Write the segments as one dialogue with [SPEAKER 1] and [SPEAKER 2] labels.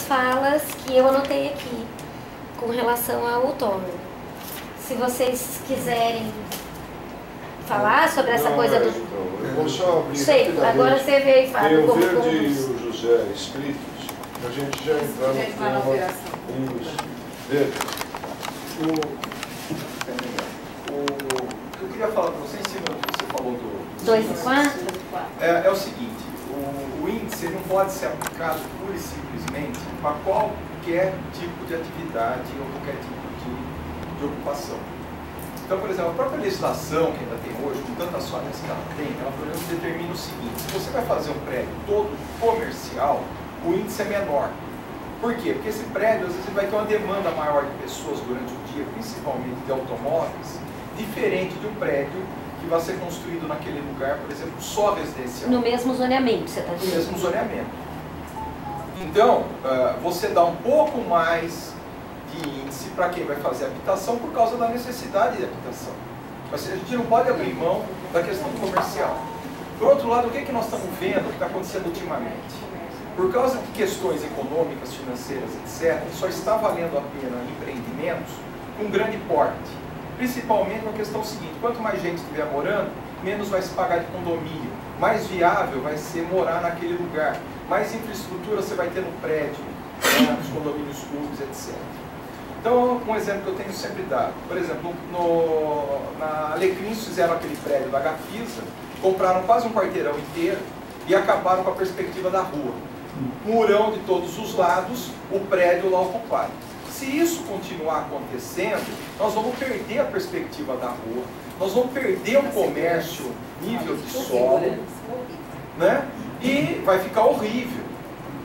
[SPEAKER 1] falas que eu anotei aqui com relação ao outorga. Se vocês quiserem falar sobre essa coisa do...
[SPEAKER 2] Então, eu vou só abrir
[SPEAKER 1] Sei, agora você vê e fala.
[SPEAKER 2] Tem o
[SPEAKER 1] como
[SPEAKER 2] Verde e o José escritos, a gente já entrar no tema. Isso. Veja,
[SPEAKER 3] o que eu queria falar para você em cima do que você falou do
[SPEAKER 1] 2 e 4?
[SPEAKER 3] É o seguinte, o índice não pode ser aplicado pura e simplesmente para qualquer tipo de atividade ou qualquer tipo de ocupação. Então, por exemplo, a própria legislação que ainda tem hoje, com tantas falhas que ela tem, ela, por exemplo, determina o seguinte: se você vai fazer um prédio todo comercial, o índice é menor. Por quê? Porque esse prédio, às vezes, vai ter uma demanda maior de pessoas durante o dia, principalmente de automóveis, diferente de um prédio que vai ser construído naquele lugar, por exemplo, só residencial.
[SPEAKER 1] No mesmo zoneamento, você está dizendo?
[SPEAKER 3] No mesmo zoneamento. Então, você dá um pouco mais de índice para quem vai fazer habitação por causa da necessidade de habitação. Mas a gente não pode abrir mão da questão comercial. Por outro lado, o que nós estamos vendo que está acontecendo ultimamente? Por causa de questões econômicas, financeiras, etc., só está valendo a pena empreendimentos com grande porte. Principalmente na questão seguinte: quanto mais gente estiver morando, menos vai se pagar de condomínio, mais viável vai ser morar naquele lugar, mais infraestrutura você vai ter no prédio, nos condomínios públicos, etc. Então, um exemplo que eu tenho sempre dado: por exemplo, na Alecrins fizeram aquele prédio da Gafisa, compraram quase um quarteirão inteiro e acabaram com a perspectiva da rua. Murão de todos os lados, o prédio lá ocupado. Se isso continuar acontecendo, nós vamos perder a perspectiva da rua, nós vamos perder o comércio nível de solo, né? E vai ficar horrível.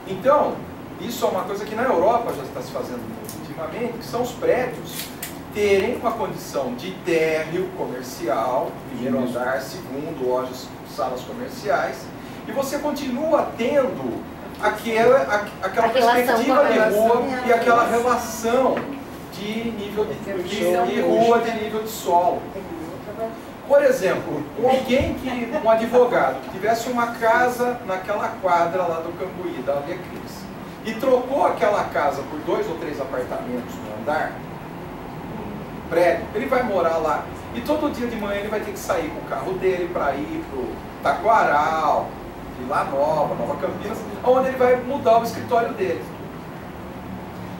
[SPEAKER 3] Então, isso é uma coisa que na Europa já está se fazendo muito ultimamente, que são os prédios terem uma condição de térreo comercial, primeiro andar, segundo, lojas, salas comerciais, e você continua tendo aquela perspectiva de rua e aquela relação de nível de rua, de nível de solo. Por exemplo, um advogado que tivesse uma casa naquela quadra lá do Cambuí, da Alecrins, e trocou aquela casa por 2 ou 3 apartamentos no andar, no prédio, ele vai morar lá. E todo dia de manhã ele vai ter que sair com o carro dele para ir para o Taquaral, Vila Nova, Nova Campinas, onde ele vai mudar o escritório dele.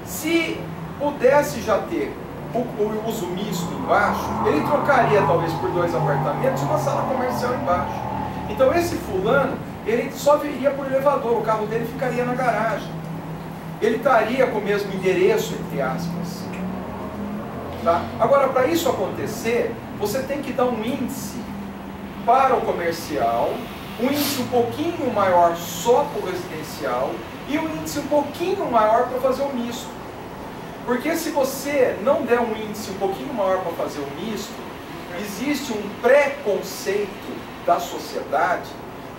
[SPEAKER 3] Se pudesse já ter o uso misto embaixo, ele trocaria talvez por 2 apartamentos e uma sala comercial embaixo. Então esse fulano, ele só viria por elevador, o carro dele ficaria na garagem. Ele estaria com o mesmo endereço, entre aspas. Tá? Agora, para isso acontecer, você tem que dar um índice para o comercial, um índice um pouquinho maior só para o residencial e um índice um pouquinho maior para fazer o misto. Porque se você não der um índice um pouquinho maior para fazer o misto, existe um preconceito da sociedade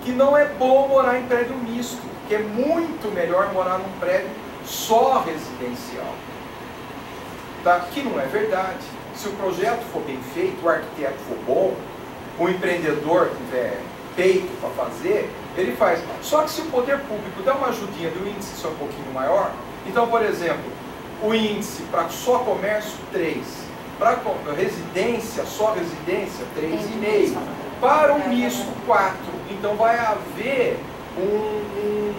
[SPEAKER 3] que não é bom morar em prédio misto, que é muito melhor morar num prédio só residencial. Tá? Que não é verdade. Se o projeto for bem feito, o arquiteto for bom, o empreendedor tiver peito para fazer, ele faz. Só que se o poder público der uma ajudinha de um índice só um pouquinho maior, então, por exemplo, o índice para só comércio, 3. Para residência, só residência, 3,5. Para o misto, 4. Então vai haver um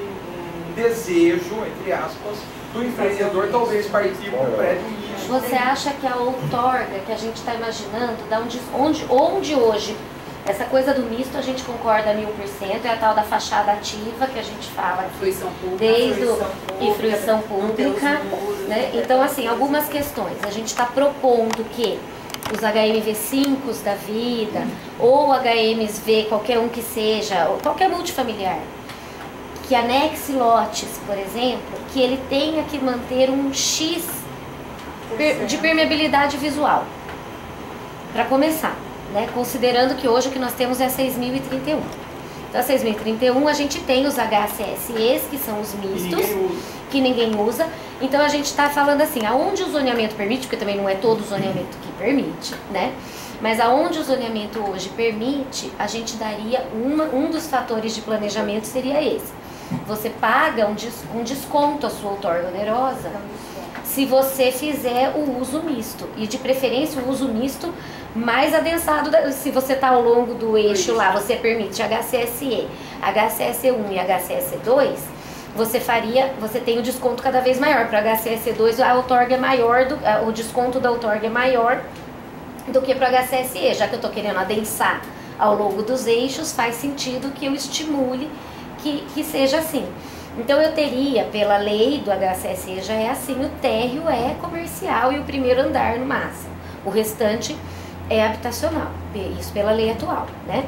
[SPEAKER 3] desejo, entre aspas, do empreendedor talvez partir para um prédio misto.
[SPEAKER 1] Você acha que a outorga que a gente está imaginando, onde hoje, essa coisa do misto a gente concorda 1000%, é a tal da fachada ativa que a gente fala aqui, desde e fruição pública, né? Então, assim, algumas questões. A gente está propondo que os HMV5 da vida, ou HMV, qualquer um que seja, ou qualquer multifamiliar, que anexe lotes, por exemplo, que ele tenha que manter um X de permeabilidade visual, para começar. Né, considerando que hoje o que nós temos é 6.031. Então, a 6.031 a gente tem os HCSEs, que são os mistos, que ninguém usa. Então, a gente está falando assim, aonde o zoneamento permite, porque também não é todo o zoneamento que permite, né? Mas aonde o zoneamento hoje permite, a gente daria um dos fatores de planejamento seria esse. você paga um desconto à sua outorga onerosa se você fizer o uso misto. E de preferência o uso misto mais adensado, se você está ao longo do eixo lá, você permite HCSE, HCSE1 e HCSE2, você tem o desconto cada vez maior. Para HCSE2 a outorga é maior, o desconto da outorga é maior do que para o HCSE, já que eu estou querendo adensar ao longo dos eixos, faz sentido que eu estimule que seja assim. Então eu teria, pela lei do HCSE já é assim, o térreo é comercial e o primeiro andar no máximo. O restante é habitacional, isso pela lei atual, né?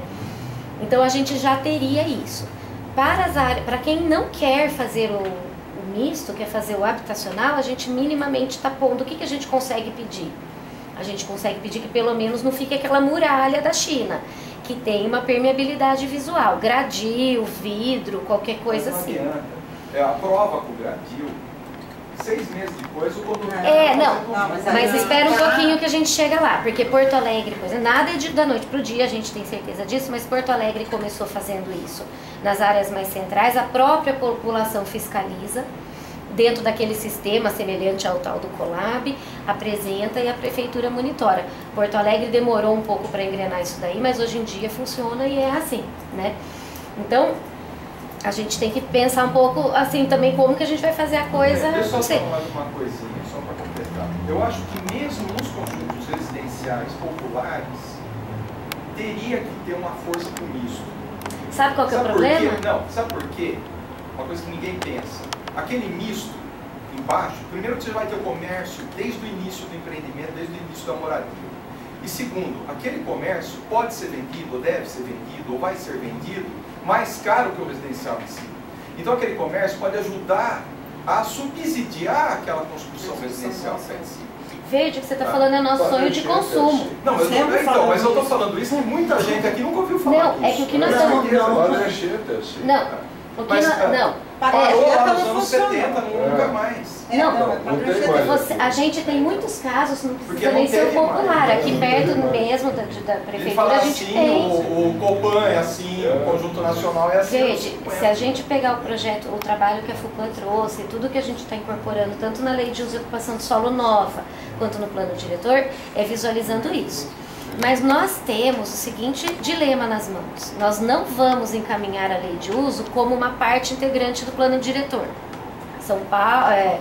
[SPEAKER 1] Então a gente já teria isso. Para quem não quer fazer o misto, quer fazer o habitacional, a gente minimamente está pondo, o que a gente consegue pedir? A gente consegue pedir que pelo menos não fique aquela muralha da China, que tem uma permeabilidade visual, gradil, vidro, qualquer coisa assim.
[SPEAKER 3] Aprova com o gradil, 6 meses depois o condomínio...
[SPEAKER 1] Mas espera um pouquinho que a gente chega lá, porque Porto Alegre, por exemplo, nada é da noite para o dia, a gente tem certeza disso, mas Porto Alegre começou fazendo isso. Nas áreas mais centrais, a própria população fiscaliza, dentro daquele sistema semelhante ao tal do Colab, apresenta e a prefeitura monitora. Porto Alegre demorou um pouco para engrenar isso daí, mas hoje em dia funciona e é assim, né? Então, a gente tem que pensar um pouco assim também como que a gente vai fazer a coisa.
[SPEAKER 3] Deixa eu só falar mais uma coisinha, só para completar. Eu acho que mesmo nos conjuntos residenciais populares, teria que ter uma força com isso.
[SPEAKER 1] Sabe qual que é o problema?
[SPEAKER 3] Não, sabe por quê? Uma coisa que ninguém pensa. Aquele misto embaixo, primeiro que você vai ter o comércio desde o início do empreendimento, desde o início da moradia. E segundo, aquele comércio pode ser vendido, ou deve ser vendido, ou vai ser vendido mais caro que o residencial em si. Então aquele comércio pode ajudar a subsidiar aquela construção residencial em si.
[SPEAKER 1] Verde, o que você está falando é nosso sonho de consumo.
[SPEAKER 3] Não, mas eu estou falando isso que muita gente aqui nunca ouviu falar disso.
[SPEAKER 1] Não, é que o que nós estamos... Não,
[SPEAKER 3] parou lá nos anos 70, nunca mais.
[SPEAKER 1] A gente tem muitos casos, não precisa nem ser popular. Aqui perto mesmo da prefeitura a gente
[SPEAKER 3] assim,
[SPEAKER 1] tem.
[SPEAKER 3] O Copan é assim, o Conjunto Nacional é assim.
[SPEAKER 1] Gente, se a gente pegar o projeto, o trabalho que a FUPAM trouxe, tudo que a gente está incorporando, tanto na lei de uso e ocupação de solo nova, quanto no plano diretor, é visualizando isso. Mas nós temos o seguinte dilema nas mãos. Nós não vamos encaminhar a lei de uso como uma parte integrante do plano diretor. São Paulo,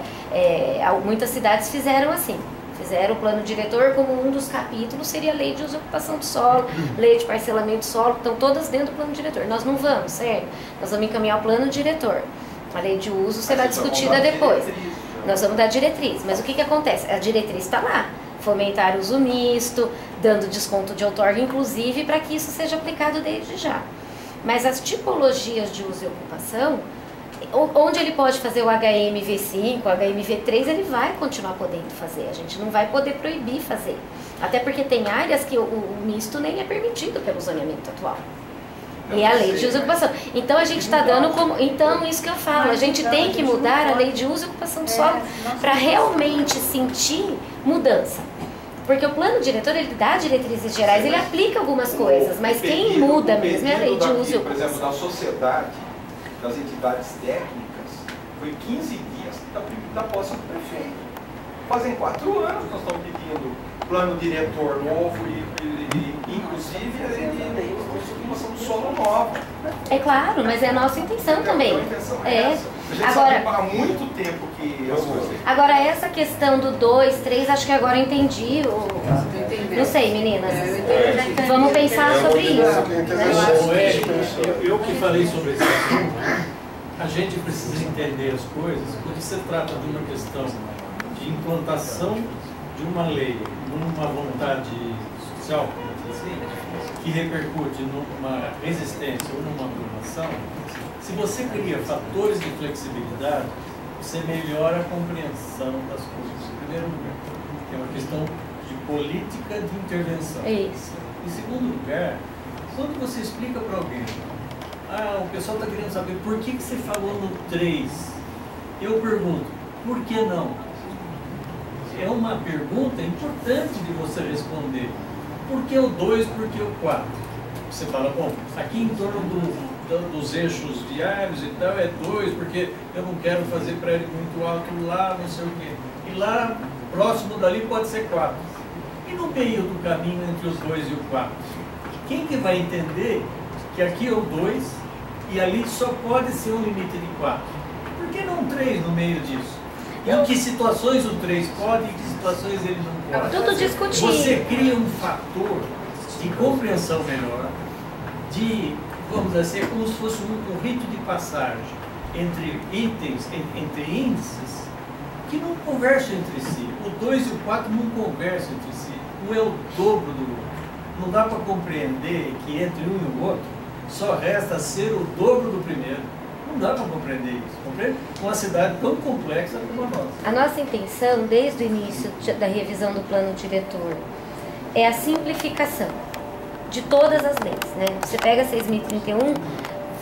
[SPEAKER 1] muitas cidades fizeram assim. Fizeram o plano diretor como um dos capítulos, seria a lei de uso e ocupação do solo, lei de parcelamento do solo, estão todas dentro do plano diretor. Nós não vamos, certo? Nós vamos encaminhar o plano diretor. A lei de uso será discutida depois. Nós vamos dar diretriz. Mas o que acontece? A diretriz está lá. Fomentar o uso misto, dando desconto de outorga, inclusive, para que isso seja aplicado desde já. Mas as tipologias de uso e ocupação, onde ele pode fazer o HMV5, o HMV3, ele vai continuar podendo fazer. A gente não vai poder proibir fazer. Até porque tem áreas que o misto nem é permitido pelo zoneamento atual. E a lei de uso e ocupação. Então a gente está dando como... Então, isso que eu falo, a gente tem que mudar a lei de uso e ocupação do solo para realmente sentir mudança. Porque o plano diretor, ele dá diretrizes gerais, ele aplica algumas coisas, mas quem muda mesmo é a lei de uso e ocupação.
[SPEAKER 3] Por exemplo, da sociedade, das entidades técnicas, foi 15 dias da posse do prefeito. Fazem 4 anos que nós estamos pedindo plano diretor novo e inclusive ocupação do solo nova.
[SPEAKER 1] É claro, mas é a nossa intenção também.
[SPEAKER 3] A intenção é essa. A gente sabe há muito tempo que as coisas...
[SPEAKER 1] Agora, essa questão do 2, 3, acho que agora eu entendi. Não sei, meninas. Vamos pensar sobre isso.
[SPEAKER 4] Eu que falei sobre esse assunto, a gente precisa entender as coisas, porque se trata de uma questão de implantação de uma lei, numa vontade social, assim, que repercute numa resistência ou numa aprovação. Se você cria fatores de flexibilidade, você melhora a compreensão das coisas. Em primeiro lugar, que é uma questão de política de intervenção.
[SPEAKER 1] É isso.
[SPEAKER 4] Em segundo lugar, quando você explica para alguém, o pessoal está querendo saber por que você falou no 3, eu pergunto, por que não? É uma pergunta importante de você responder. Por que o 2, por que o 4? Você fala, bom, aqui em torno do dos eixos viários e tal, é 2, porque eu não quero fazer prédio muito alto lá, não sei o quê. E lá, próximo dali, pode ser 4. E no meio do caminho entre os 2 e o 4? Quem que vai entender que aqui é o 2 e ali só pode ser um limite de 4? Por que não 3 no meio disso? E em que situações o 3 pode e em que situações ele não pode?
[SPEAKER 1] Tudo discutido.
[SPEAKER 4] Você cria um fator de compreensão melhor, de, vamos dizer assim, como se fosse um rito de passagem entre itens, entre índices, que não conversam entre si. O 2 e o 4 não conversam entre si. Um é o dobro do outro. Não dá para compreender que entre um e o outro só resta ser o dobro do primeiro. Não dá para compreender isso, compreende? Uma cidade tão complexa como a nossa.
[SPEAKER 1] A nossa intenção, desde o início da revisão do plano diretor, é a simplificação de todas as leis, né? Você pega 6.031,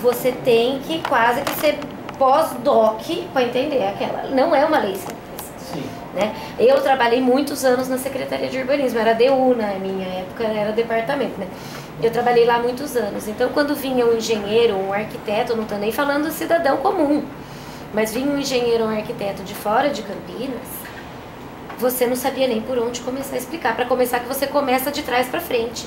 [SPEAKER 1] você tem que quase que ser pós-doc para entender aquela. Não é uma lei simples.
[SPEAKER 4] Sim.
[SPEAKER 1] Né? Eu trabalhei muitos anos na Secretaria de Urbanismo, era DU na minha época, era departamento, né? Eu trabalhei lá muitos anos, então quando vinha um engenheiro, um arquiteto, não estou nem falando do cidadão comum, mas vinha um engenheiro ou um arquiteto de fora de Campinas, você não sabia nem por onde começar a explicar, para começar que você começa de trás para frente,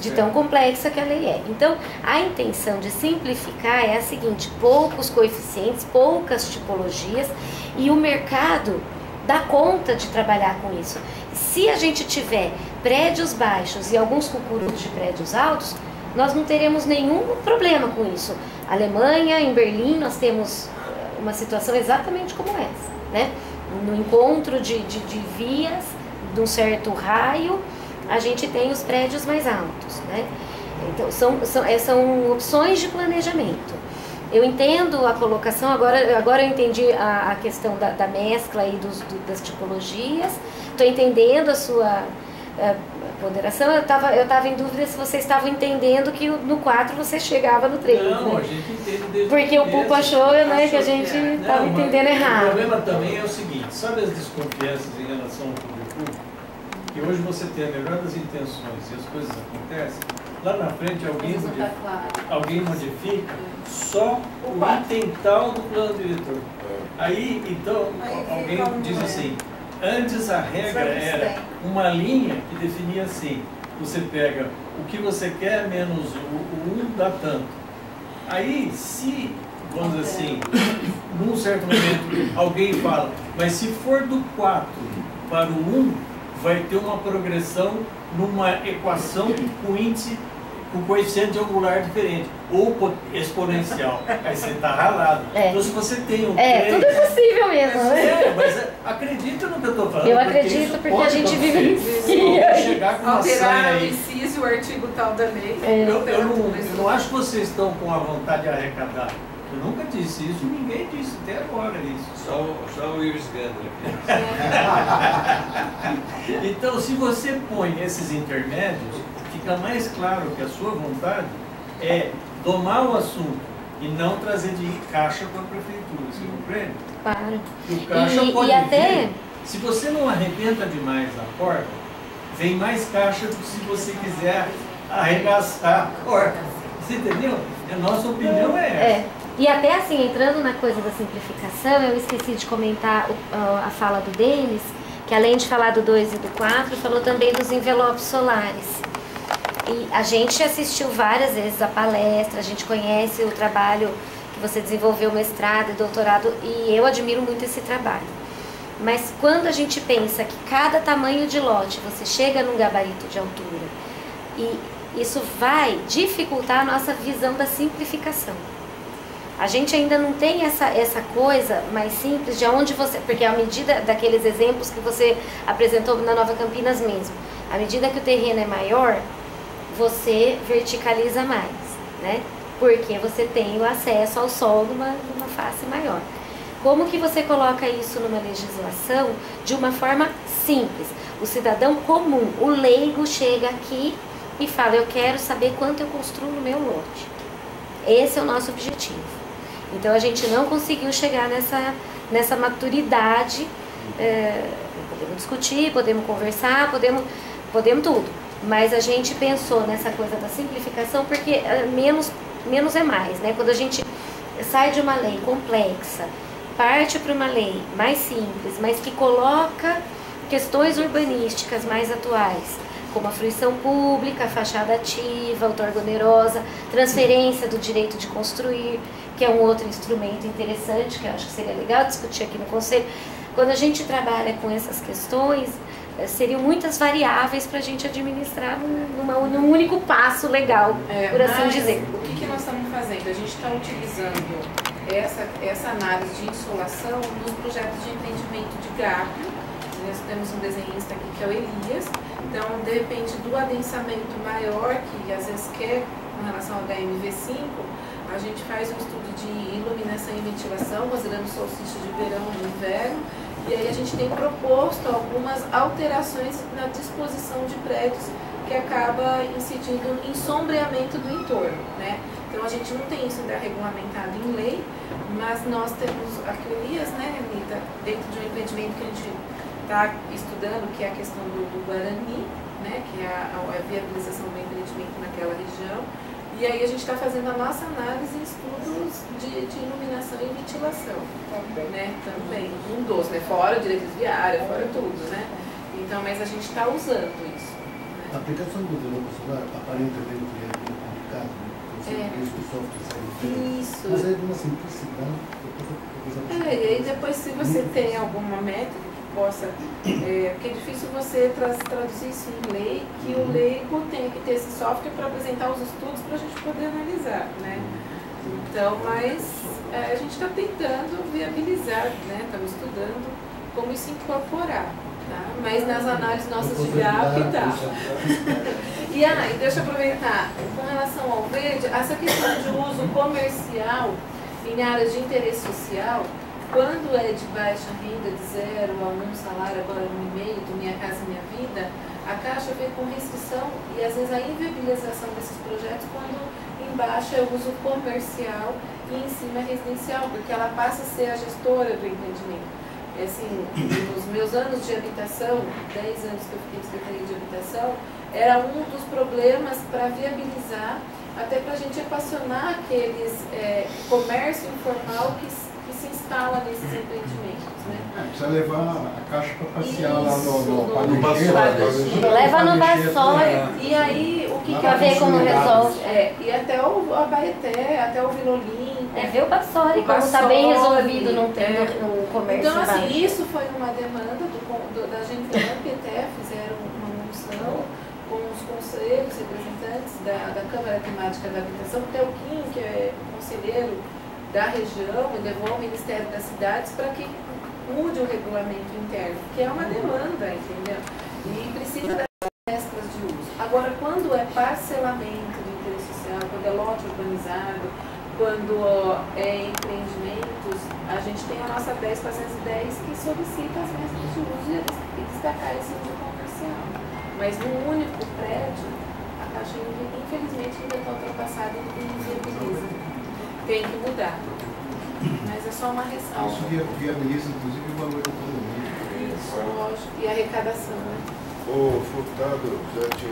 [SPEAKER 1] de tão complexa que a lei é. Então, a intenção de simplificar é a seguinte: poucos coeficientes, poucas tipologias, e o mercado dá conta de trabalhar com isso. Se a gente tiver prédios baixos e alguns cucurutos de prédios altos, nós não teremos nenhum problema com isso. Alemanha, em Berlim, nós temos uma situação exatamente como essa, né? No encontro de vias, de um certo raio, a gente tem os prédios mais altos, né? Então, são opções de planejamento. Eu entendo a colocação, agora eu entendi a questão da mescla aí das tipologias, estou entendendo a sua ponderação. Eu tava em dúvida se vocês estavam entendendo que no 4 você chegava no 3.
[SPEAKER 4] Não,
[SPEAKER 1] né?
[SPEAKER 4] a gente entende desde
[SPEAKER 1] porque o Pupo achou, né, que a gente estava entendendo errado.
[SPEAKER 4] O problema também é o seguinte: sabe as desconfianças em relação ao público? Que hoje você tem a melhor das intenções e as coisas acontecem, lá na frente alguém modifica só o item tal do plano diretor. Aí, então, alguém diz assim: antes a regra era uma linha que definia assim: você pega o que você quer menos o 1 dá tanto. Aí, se, vamos dizer assim, num certo momento alguém fala, mas se for do 4 para o 1, vai ter uma progressão numa equação com índice, com coeficiente angular diferente, ou exponencial. Aí você está ralado. Então, se você tem um crédito,
[SPEAKER 1] tudo é possível mesmo, né?
[SPEAKER 4] Mas acredita no que eu estou falando.
[SPEAKER 1] Eu acredito, porque a gente vivencia.
[SPEAKER 4] Chegar com uma sanha aí.
[SPEAKER 5] O artigo tal da lei.
[SPEAKER 4] Eu não acho que vocês estão com a vontade de arrecadar. Eu nunca disse isso, ninguém disse até agora isso.
[SPEAKER 6] Só o Iris Gandler.
[SPEAKER 4] Então, se você põe esses intermédios, fica mais claro que a sua vontade é domar o assunto e não trazer de caixa para a prefeitura. Você compreende?
[SPEAKER 1] Claro.
[SPEAKER 4] E o caixa pode
[SPEAKER 1] até
[SPEAKER 4] vir. Se você não arrebenta demais a porta, vem mais caixa do que se você quiser arregaçar a porta. Você entendeu? A nossa opinião é essa.
[SPEAKER 1] E até assim, entrando na coisa da simplificação, eu esqueci de comentar a fala do Denis, que além de falar do 2 e do 4, falou também dos envelopes solares. E a gente assistiu várias vezes a palestra, a gente conhece o trabalho que você desenvolveu, mestrado e doutorado, e eu admiro muito esse trabalho. Mas quando a gente pensa que cada tamanho de lote você chega num gabarito de altura, e isso vai dificultar a nossa visão da simplificação. A gente ainda não tem essa coisa mais simples de onde você... Porque à medida daqueles exemplos que você apresentou na Nova Campinas mesmo, à medida que o terreno é maior, você verticaliza mais, né? Porque você tem o acesso ao solo numa face maior. Como que você coloca isso numa legislação de uma forma simples? O cidadão comum, o leigo, chega aqui e fala: eu quero saber quanto eu construo no meu lote. Esse é o nosso objetivo. Então a gente não conseguiu chegar nessa maturidade. Podemos discutir, podemos conversar, podemos tudo. Mas a gente pensou nessa coisa da simplificação porque é menos menos é mais, né? Quando a gente sai de uma lei complexa, parte para uma lei mais simples, mas que coloca questões urbanísticas mais atuais, como a fruição pública, a fachada ativa, a outorga onerosa, transferência do direito de construir, que é um outro instrumento interessante, que eu acho que seria legal discutir aqui no Conselho. Quando a gente trabalha com essas questões, seriam muitas variáveis para a gente administrar num único passo legal, por assim dizer.
[SPEAKER 5] O que nós estamos fazendo? A gente está utilizando essa análise de insolação nos projetos de empreendimento de GAP. Nós temos um desenhista aqui que é o Elias. Então, de repente, do adensamento maior, que às vezes quer com relação ao HMV5, a gente faz um estudo de iluminação e ventilação, considerando o solstício de verão e inverno, e aí a gente tem proposto algumas alterações na disposição de prédios que acaba incidindo em sombreamento do entorno, né? Então a gente não tem isso ainda regulamentado em lei, mas nós temos aqui o Elias, né, Anitta, dentro de um empreendimento que a gente está estudando, que é a questão do Guarani, né, que é a viabilização do empreendimento naquela região. E aí a gente está fazendo a nossa análise em estudos de iluminação e ventilação, né, também, um dos, né, fora diretriz viária, fora tudo, né. Então, mas a gente está usando isso. Né?
[SPEAKER 7] A aplicação do modelo solar aparentemente é complicado, né? Isso software
[SPEAKER 5] isso.
[SPEAKER 7] Mas é de uma simplicidade.
[SPEAKER 5] E aí depois se você tem alguma métrica que possa, porque é difícil você traduzir isso em lei, que o leigo tem que ter esse software para apresentar os estudos para a gente poder analisar, né? Então, mas a gente está tentando viabilizar, né? Estamos estudando como isso incorporar, tá? Mas nas análises nossas de GAP tá. E deixa eu aproveitar, com relação ao verde, essa questão de uso comercial em áreas de interesse social, quando é de baixa renda, de 0 a 1 salário, agora 1,5 do Minha Casa Minha Vida, a Caixa vem com restrição e às vezes a inviabilização desses projetos quando embaixo é o uso comercial e em cima é residencial, porque ela passa a ser a gestora do empreendimento. Assim, nos meus anos de habitação, 10 anos que eu fiquei em Secretaria de Habitação, era um dos problemas para viabilizar, até para a gente equacionar aqueles comércio informal que se instala nesses empreendimentos, né?
[SPEAKER 7] Precisa levar a caixa para passear lá
[SPEAKER 5] no
[SPEAKER 7] Baixo.
[SPEAKER 1] Leva no Bassório.
[SPEAKER 5] E aí, o que
[SPEAKER 1] Pra ver como resolve.
[SPEAKER 5] E até o Abaeté, até o Vila Olímpia.
[SPEAKER 1] Ver o Bassório, como está bem resolvido, não tem no comércio.
[SPEAKER 5] Então, assim,
[SPEAKER 1] baixo.
[SPEAKER 5] isso foi uma demanda da gente, da PT, fizeram uma moção com os conselhos, representantes da Câmara Temática da Habitação, até o Kim, que é conselheiro da região, e levou ao Ministério das Cidades para que mude o regulamento interno, que é uma demanda, entendeu? E precisa das extras de uso. Agora, quando é parcelamento do interesse social, quando é lote urbanizado, quando é empreendimentos, a gente tem a nossa 10.410 que solicita as mesas de uso e destacar esse uso comercial. Mas num único prédio, a Caixa infelizmente ainda está ultrapassada e inviabiliza. Tem que mudar. Mas é só uma ressalva.
[SPEAKER 7] Isso viabiliza, inclusive, o valor da economia.
[SPEAKER 5] Isso, lógico. E a arrecadação, né?
[SPEAKER 2] O Furtado já tinha